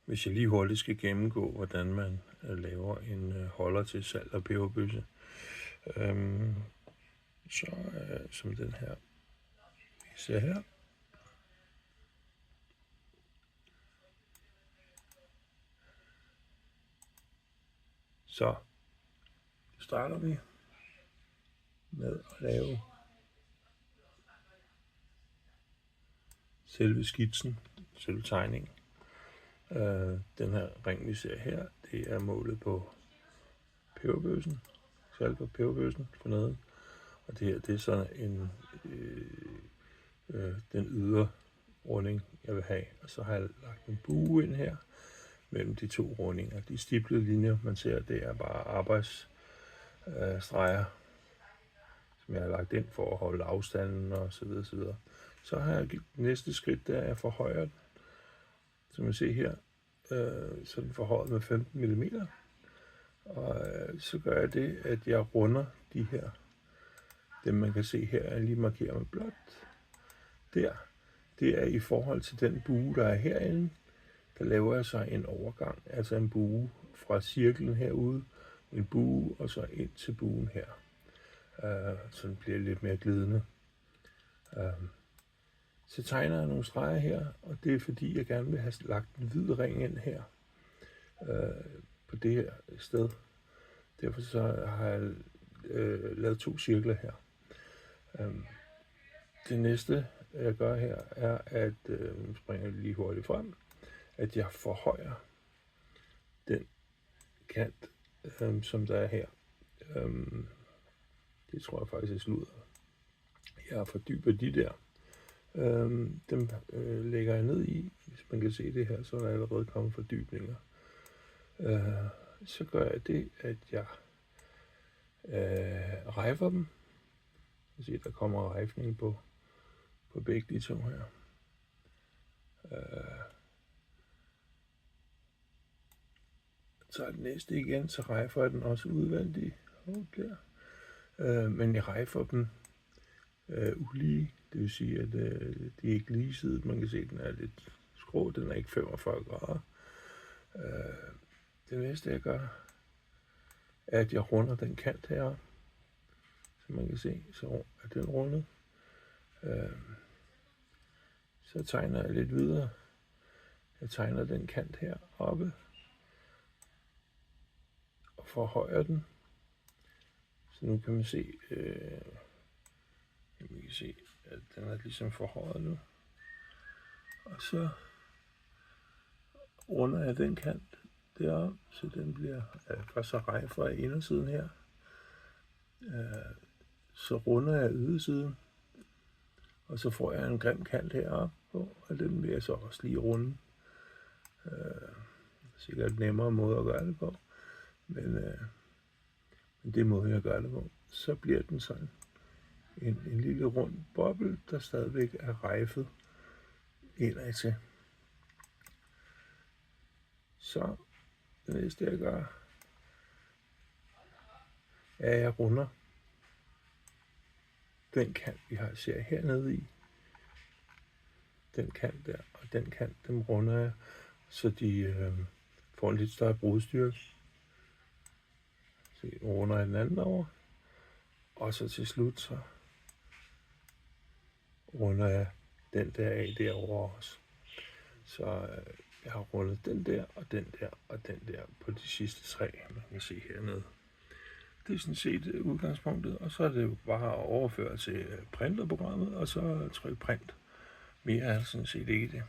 Hvis jeg lige hurtigt skal gennemgå, hvordan man laver en holder til salt og peberbøsse, så som den her, vi ser her. Så starter vi med at lave selve skitsen, selve tegningen. Den her ring, vi ser her, det er målet på peberbøssen, salt på peberbøssen for neden. Og det her, det er sådan en den ydre runding, jeg vil have. Og så har jeg lagt en bue ind her mellem de to rundinger. De stiplede linjer, man ser, det er bare arbejdsstreger, som jeg har lagt ind for at holde afstanden og så videre, så videre. Så har jeg næste skridt, der er jeg forhøjer den. Som man ser her, så den forhøjet med 15 mm. Og så gør jeg det, at jeg runder de her, dem man kan se her, jeg lige markerer med blåt. Der, det er i forhold til den bue, der er herinde. Der laver jeg så en overgang, altså en bue fra cirklen herude, en bue og så ind til buen her. Så den bliver lidt mere glidende. Så tegner jeg nogle streger her, og det er fordi, jeg gerne vil have lagt en hvid ring ind her, på det her sted. Derfor så har jeg lavet 2 cirkler her. Det næste, jeg gør her, er, at springer lige hurtigt frem, at jeg forhøjer den kant, som der er her. Det tror jeg faktisk er sludder. Jeg fordyber de der. Dem lægger jeg ned i. Hvis man kan se det her, så er der allerede kommet fordybninger. Så gør jeg det, at jeg rejfer dem. Se, der kommer rejfning på begge de to her. Så den næste igen, så rejfer jeg den også udvendigt. Der. Men jeg rejfer dem ulige. Det vil sige, at de er ikke ligesidet. Man kan se, at den er lidt skrå. Den er ikke 45 grader. Det næste, jeg gør, er, at jeg runder den kant her. Som man kan se, så er den rundet. Så tegner jeg lidt videre. Jeg tegner den kant her oppe. Og forhøjer den. Så nu kan man se, at den er ligesom forhøjet nu. Og så runder jeg den kant deroppe, så den bliver først så rejfer af indersiden her. Så runder jeg ydersiden, og så får jeg en grim kant heroppe på, og den vil jeg så også lige runde. Sikkert nemmere måde at gøre det på, men det er måden jeg gør det på. Så bliver den sådan en lille rund boble, der stadigvæk er rejfet indad til. Så det næste jeg gør, er at jeg runder den kant vi har ser hernede i. Den kant der og den kant, dem runder jeg, så de får en lidt større brudstyrke. Så runder jeg den anden over, og så til slut så runder jeg den der af derovre også. Så jeg har rundet den der og den der og den der på de sidste 3, man kan se hernede. Det er sådan set udgangspunktet, og så er det jo bare at overføre til printerprogrammet, og så trykke print. Mere er sådan set ikke det.